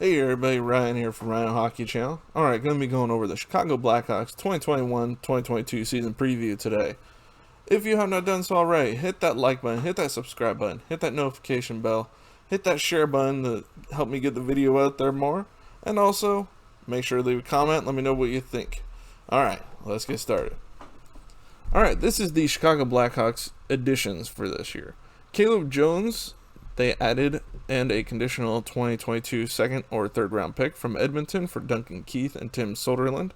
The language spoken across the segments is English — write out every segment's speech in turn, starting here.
Hey everybody, Ryan here from Ryan Hockey Channel. Alright, going to be going over the Chicago Blackhawks 2021-2022 season preview today. If you have not done so already, hit that like button, hit that subscribe button, hit that notification bell, hit that share button to help me get the video out there more, and also make sure to leave a comment, let me know what you think. Alright, let's get started. Alright, this is the Chicago Blackhawks additions for this year. Caleb Jones, they added, and a conditional 2022 second or third round pick from Edmonton for Duncan Keith and Tim Soderlund.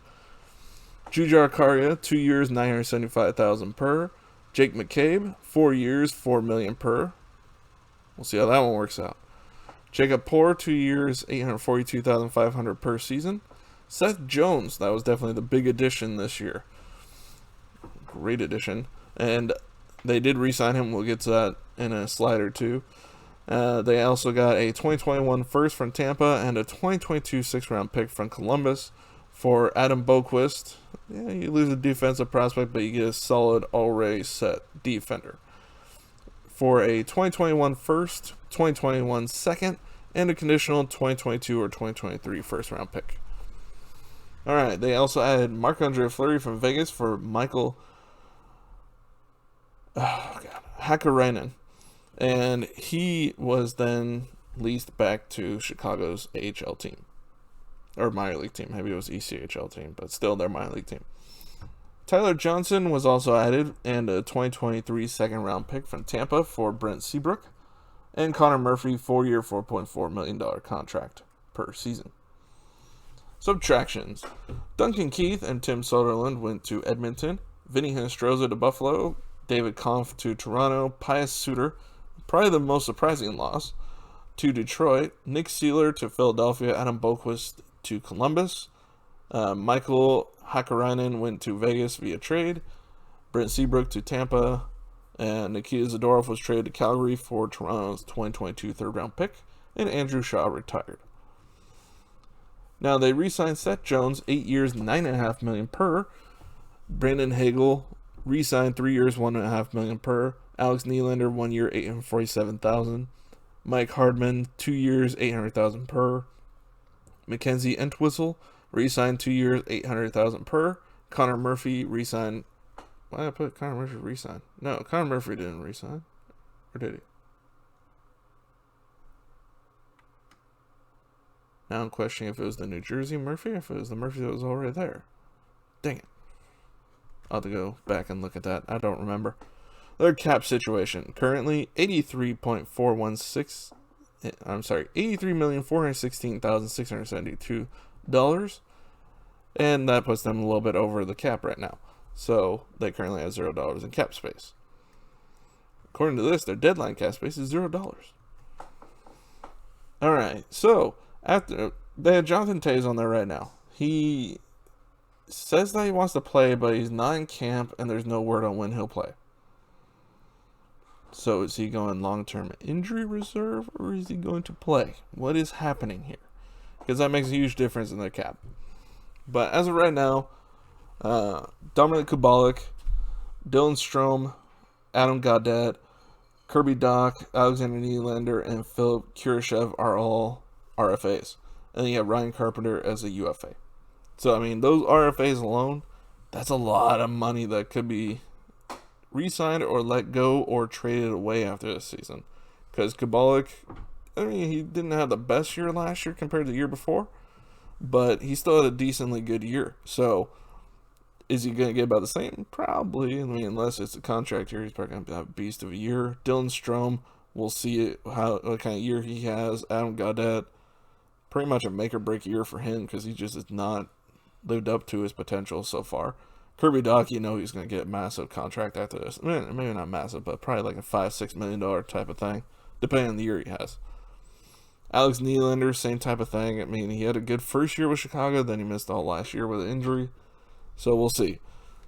Jujhar Khaira, 2 years, $975,000 per. Jake McCabe, 4 years, $4 million per. We'll see how that one works out. Jacob Poor, 2 years, $842,500 per season. Seth Jones, that was definitely the big addition this year. Great addition. And they did re-sign him. We'll get to that in a slide or two. They also got a 2021 first from Tampa and a 2022 sixth-round pick from Columbus for Adam Boqvist. Yeah, you lose a defensive prospect, but you get a solid, already set defender. For a 2021 first, 2021 second, and a conditional 2022 or 2023 first-round pick. All right, they also added Marc-Andre Fleury from Vegas for Michael Hakkarainen. And he was then leased back to Chicago's AHL team. Or minor league team. Maybe it was ECHL team, but still their minor league team. Tyler Johnson was also added, and a 2023 second round pick from Tampa for Brent Seabrook. And Connor Murphy, 4-year, $4.4 million contract per season. Subtractions. Duncan Keith and Tim Soderlund went to Edmonton. Vinny Hinostroza to Buffalo. David Kampf to Toronto. Pius Suter, probably the most surprising loss, to Detroit. Nick Seeler to Philadelphia. Adam Boqvist to Columbus. Michael Hakkarainen went to Vegas via trade. Brent Seabrook to Tampa. And Nikita Zadorov was traded to Calgary for Toronto's 2022 third-round pick. And Andrew Shaw retired. Now they re-signed Seth Jones, 8 years, $9.5 million per. Brandon Hagel re-signed 3 years, $1.5 million per. Alex Nylander, 1 year, $847,000. Mike Hardman, 2 years, $800,000 per. Mackenzie Entwistle, re-signed 2 years, $800,000 per. Connor Murphy, re-signed. Why did I put Connor Murphy re-signed? No, Connor Murphy didn't re-sign. Or did he? Now I'm questioning if it was the New Jersey Murphy or if it was the Murphy that was already there. Dang it. I'll have to go back and look at that. I don't remember. Their cap situation currently $83,416,672, and that puts them a little bit over the cap right now. So they currently have $0 in cap space. According to this, their deadline cap space is $0. All right, so after they have Jonathan Toews on there right now. He says that he wants to play, but he's not in camp, and there's no word on when he'll play. So is he going long-term injury reserve, or is he going to play? What is happening here? Because that makes a huge difference in their cap. But as of right now, Dominik Kubalik, Dylan Strome, Adam Gaudette, Kirby Dach, Alexander Nylander, and Philip Kurashev are all RFAs. And then you have Ryan Carpenter as a UFA. So, I mean, those RFAs alone, that's a lot of money that could be re-signed or let go or traded away after this season. Because Kubalik, I mean, he didn't have the best year last year compared to the year before, but he still had a decently good year. So, is he going to get about the same? Probably. I mean, unless it's a contract year, he's probably going to have a beast of a year. Dylan Strome, we'll see what kind of year he has. Adam Gaudette, pretty much a make-or-break year for him because he just has not lived up to his potential so far. Kirby Dach, you know he's going to get a massive contract after this. I mean, maybe not massive, but probably like a $5-6 million type of thing, depending on the year he has. Alex Nylander, same type of thing. I mean, he had a good first year with Chicago, then he missed all last year with an injury. So we'll see.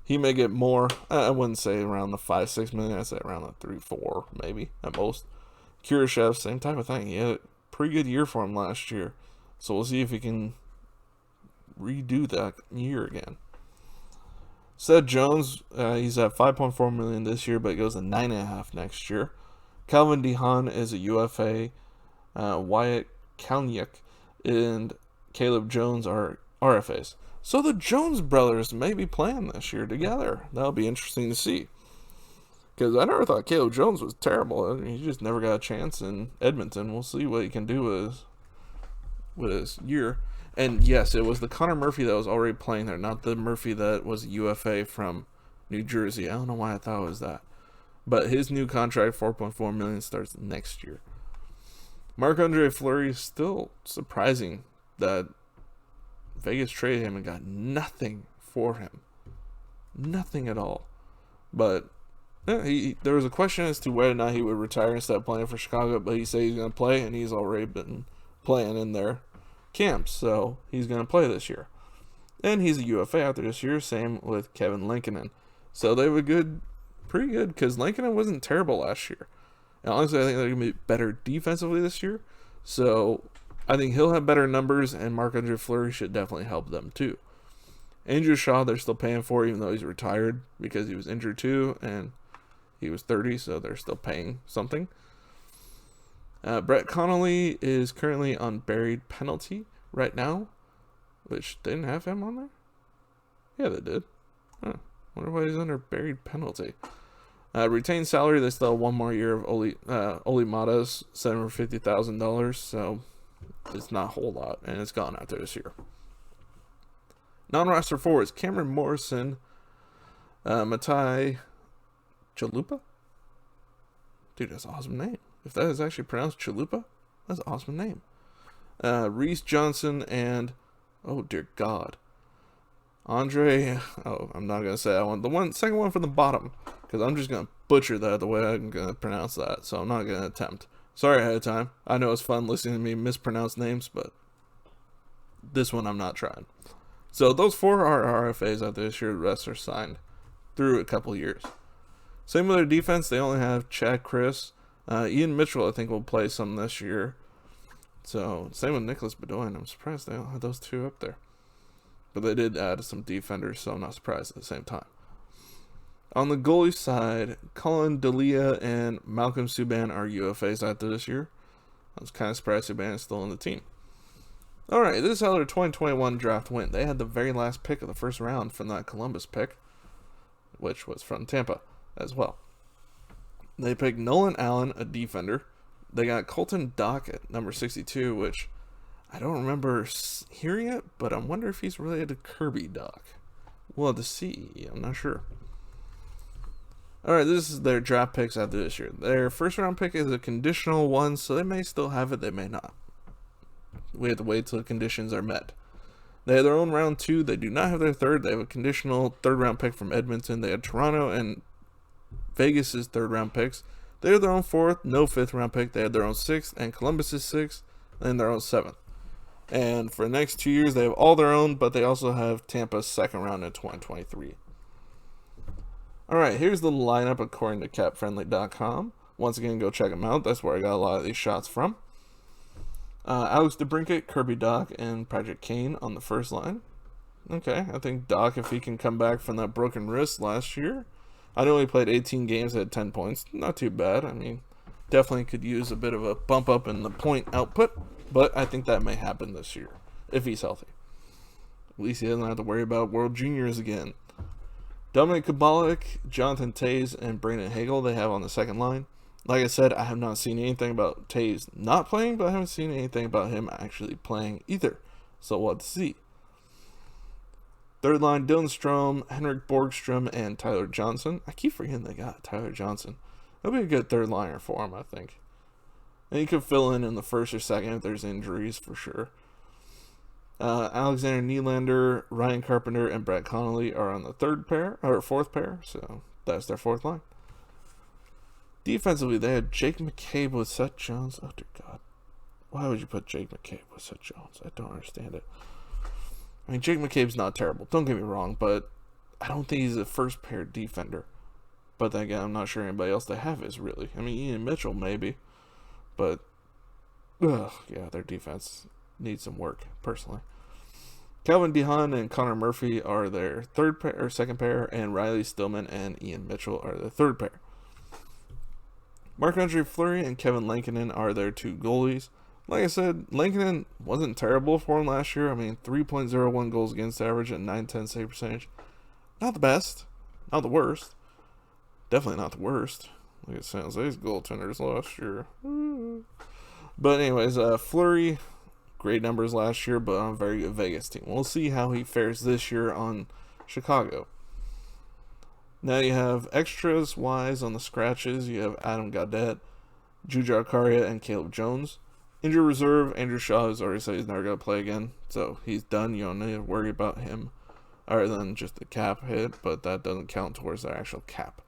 He may get more. I wouldn't say around the $5-6 million. I'd say around the $3-4 maybe at most. Kurashev, same type of thing. He had a pretty good year for him last year. So we'll see if he can redo that year again. Seth Jones, he's at $5.4 million this year, but it goes to $9.5 next year. Calvin DeHaan is a UFA. Wyatt Kalnick and Caleb Jones are RFAs. So the Jones brothers may be playing this year together. That'll be interesting to see. Because I never thought Caleb Jones was terrible. I mean, he just never got a chance in Edmonton. We'll see what he can do with his year. And yes, it was the Connor Murphy that was already playing there, not the Murphy that was a UFA from New Jersey. I don't know why I thought it was that. But his new contract, $4.4 million, starts next year. Marc-Andre Fleury is still surprising that Vegas traded him and got nothing for him. Nothing at all. But there was a question as to whether or not he would retire instead of playing for Chicago, but he said he's going to play, and he's already been playing in their camps, so he's going to play this year. And he's a UFA after this year, same with Kevin Lankinen. So they were pretty good, because Lankinen wasn't terrible last year. And honestly, I think they're going to be better defensively this year, so I think he'll have better numbers, and Marc-Andre Fleury should definitely help them too. Andrew Shaw, they're still paying for, even though he's retired, because he was injured too, and he was 30, so they're still paying something. Brett Connolly is currently on buried penalty right now, which they didn't have him on there? Yeah, they did. Huh. Wonder why he's under buried penalty. Retained salary, they still have one more year of Oli Mata's $750,000, so it's not a whole lot, and it's gone after this year. Non-roster forwards, Cameron Morrison, Matai Chalupa? Dude, that's an awesome name. If that is actually pronounced Chalupa, that's an awesome name. Reese Johnson and, oh dear God, Andre, I'm not going to say that one. The second one from the bottom, because I'm just going to butcher that the way I'm going to pronounce that, so I'm not going to attempt. Sorry ahead of time. I know it's fun listening to me mispronounce names, but this one I'm not trying. So those 4 are RFAs after this year. The rest are signed through a couple years. Same with their defense. They only have Chad Chris. Ian Mitchell, I think, will play some this year. So same with Nicholas Bedoin. I'm surprised they don't have those 2 up there. But they did add some defenders, so I'm not surprised at the same time. On the goalie side, Colin Delia and Malcolm Subban are UFAs after this year. I was kind of surprised Subban is still on the team. Alright, this is how their 2021 draft went. They had the very last pick of the first round from that Columbus pick, which was from Tampa as well. They picked Nolan Allen, a defender. They got Colton Dach at number 62, which I don't remember hearing it, but I wonder if he's related to Kirby Dach. We'll have to see. I'm not sure. Alright, this is their draft picks after this year. Their first round pick is a conditional one, so they may still have it, they may not. We have to wait till the conditions are met. They have their own round 2. They do not have their third. They have a conditional 3rd round pick from Edmonton. They have Toronto and Vegas's 3rd round picks. They have their own 4th, no 5th round pick. They have their own 6th, and Columbus's 6th, and their own 7th. And for the next 2 years, they have all their own, but they also have Tampa's 2nd round in 2023. Alright, here's the lineup according to CapFriendly.com. Once again, go check them out. That's where I got a lot of these shots from. Alex DeBrincat, Kirby Dach, and Patrick Kane on the first line. Okay, I think Dach, if he can come back from that broken wrist last year. I know he played 18 games at 10 points. Not too bad. I mean, definitely could use a bit of a bump up in the point output, but I think that may happen this year, if he's healthy. At least he doesn't have to worry about World Juniors again. Dominic Kubalik, Jonathan Toews, and Brandon Hagel they have on the second line. Like I said, I have not seen anything about Toews not playing, but I haven't seen anything about him actually playing either. So we'll have to see. Third line, Dylan Strome, Henrik Borgstrom, and Tyler Johnson. I keep forgetting they got Tyler Johnson. That'll be a good third liner for him, I think. And he could fill in the first or second if there's injuries for sure. Alexander Nylander, Ryan Carpenter, and Brett Connolly are on the 4th pair, so that's their 4th line. Defensively, they had Jake McCabe with Seth Jones. Oh, dear God. Why would you put Jake McCabe with Seth Jones? I don't understand it. I mean, Jake McCabe's not terrible. Don't get me wrong, but I don't think he's a first-pair defender. But then again, I'm not sure anybody else they have is really. I mean, Ian Mitchell, maybe. But, yeah, their defense needs some work, personally. Calvin DeHaan and Connor Murphy are their 2nd pair, and Riley Stillman and Ian Mitchell are the 3rd pair. Marc-Andre Fleury and Kevin Lankinen are their 2 goalies. Like I said, Lankinen wasn't terrible for him last year. I mean, 3.01 goals against average and 910 save percentage. Not the best, not the worst. Definitely not the worst. Look at San Jose's goaltenders last year. But anyways, Fleury, great numbers last year, but on a very good Vegas team. We'll see how he fares this year on Chicago. Now you have extras wise on the scratches. You have Adam Gaudette, Jujhar Khaira, and Caleb Jones. Injury reserve, Andrew Shaw has already said he's never going to play again, so he's done. You don't need to worry about him other than just the cap hit, but that doesn't count towards their actual cap.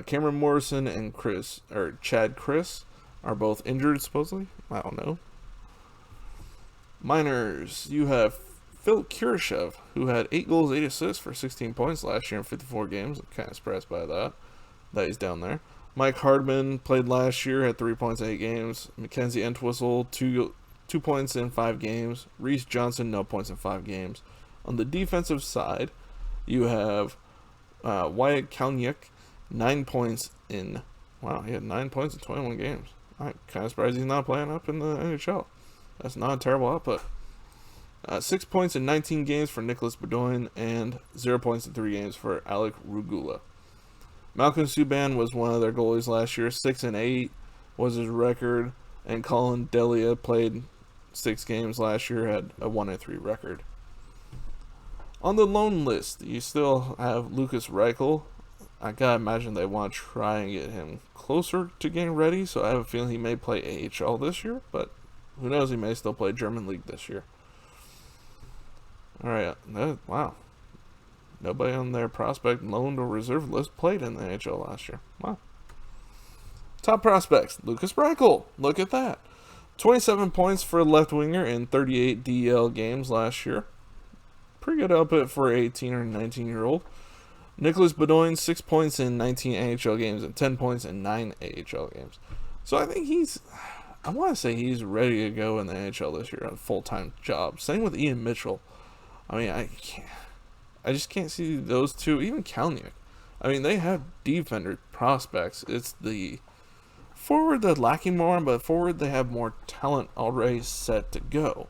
Cameron Morrison and Chad Chris are both injured, supposedly. I don't know. Minors, you have Phil Kurashev, who had 8 goals, 8 assists for 16 points last year in 54 games. I'm kind of surprised by that he's down there. Mike Hardman played last year, had 3 points in 8 games. Mackenzie Entwistle, 2 points in 5 games. Reese Johnson, no points in 5 games. On the defensive side, you have Wyatt Kalynuk, 9 points in... Wow, he had 9 points in 21 games. I'm kind of surprised he's not playing up in the NHL. That's not a terrible output. 6 points in 19 games for Nicholas Bedoin, and 0 points in 3 games for Alec Regula. Malcolm Subban was one of their goalies last year. 6-8 was his record, and Colin Delia played 6 games last year, had a 1-3 record. On the loan list, you still have Lucas Reichel. I gotta imagine they want to try and get him closer to getting ready, so I have a feeling he may play AHL this year, but who knows, he may still play German League this year. Alright, wow. Nobody on their prospect, loaned, or reserve list played in the NHL last year. Wow. Top prospects, Lucas Reichel. Look at that. 27 points for a left winger in 38 DEL games last year. Pretty good output for an 18 or 19-year-old. Nicholas Bedoin, 6 points in 19 AHL games and 10 points in 9 AHL games. So I think I want to say he's ready to go in the NHL this year, a full-time job. Same with Ian Mitchell. I mean, I just can't see those two, even Kalynuk. I mean, they have defender prospects. It's the forward that's lacking more, but forward they have more talent already set to go.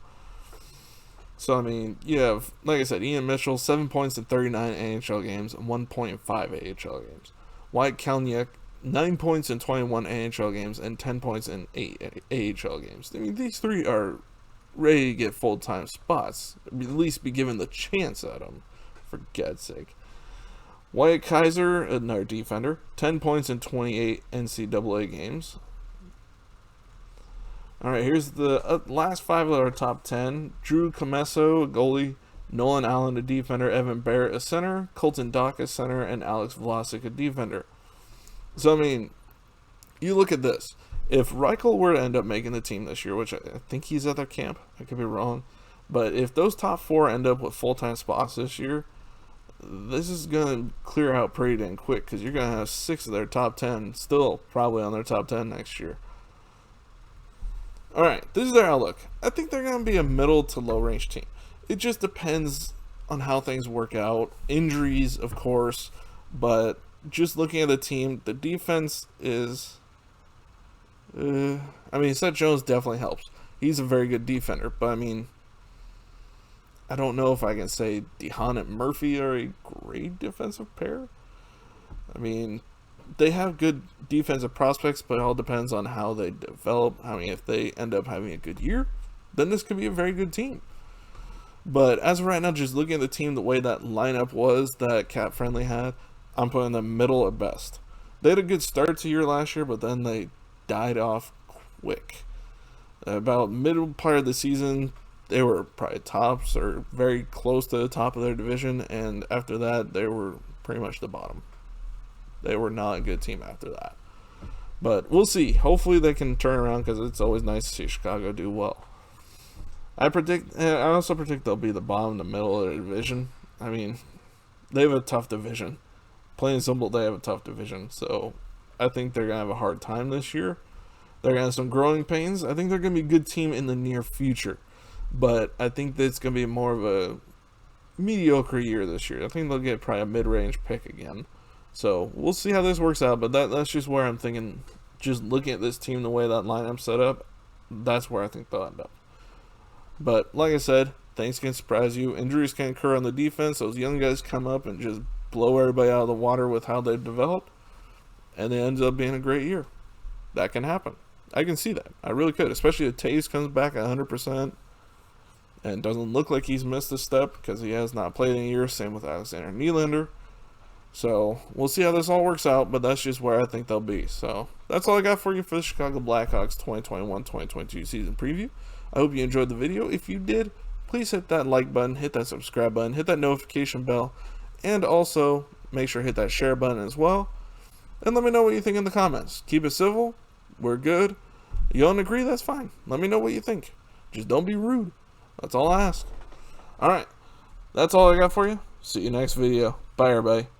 So, I mean, you have, like I said, Ian Mitchell, 7 points in 39 AHL games and 1.5 AHL games. Wyatt Kalynuk, 9 points in 21 AHL games and 10 points in 8 AHL games. I mean, these three are ready to get full-time spots. At least be given the chance at them, for God's sake. Wyatt Kaiser, another defender, 10 points in 28 NCAA games. Alright, here's the last 5 of our top 10. Drew Comesso, a goalie. Nolan Allen, a defender. Evan Barrett, a center. Colton Dock, a center. And Alex Vlasic, a defender. So, I mean, you look at this. If Reichel were to end up making the team this year, which I think he's at their camp, I could be wrong, but if those top 4 end up with full-time spots this year, this is going to clear out pretty dang quick, because you're going to have 6 of their top 10 still probably on their top 10 next year. Alright, this is their outlook. I think they're going to be a middle to low range team. It just depends on how things work out. Injuries, of course, but just looking at the team, the defense is... I mean, Seth Jones definitely helps. He's a very good defender, but I mean, I don't know if I can say DeHaan and Murphy are a great defensive pair. I mean, they have good defensive prospects, but it all depends on how they develop. I mean, if they end up having a good year, then this could be a very good team. But as of right now, just looking at the team, the way that lineup was that Cap Friendly had, I'm putting them middle at best. They had a good start to year last year, but then they died off quick. About middle part of the season, they were probably tops or very close to the top of their division, and after that, they were pretty much the bottom. They were not a good team after that. But we'll see. Hopefully they can turn around, because it's always nice to see Chicago do well. I also predict they'll be the bottom to middle of their division. I mean, they have a tough division. Plain and simple, they have a tough division, so I think they're going to have a hard time this year. They're going to have some growing pains. I think they're going to be a good team in the near future. But I think that it's going to be more of a mediocre year this year. I think they'll get probably a mid-range pick again. So we'll see how this works out. But that's just where I'm thinking, just looking at this team, the way that lineup's set up, that's where I think they'll end up. But like I said, things can surprise you. Injuries can occur on the defense. Those young guys come up and just blow everybody out of the water with how they've developed, and it ends up being a great year. That can happen. I can see that. I really could, especially if Toews comes back 100% and doesn't look like he's missed a step because he has not played in a year. Same with Alexander Nylander. So we'll see how this all works out, but that's just where I think they'll be. So that's all I got for you for the Chicago Blackhawks 2021-2022 season preview. I hope you enjoyed the video. If you did, please hit that like button, hit that subscribe button, hit that notification bell, and also make sure to hit that share button as well. And let me know what you think in the comments. Keep it civil. We're good. You don't agree? That's fine. Let me know what you think. Just don't be rude. That's all I ask. Alright. That's all I got for you. See you next video. Bye, everybody.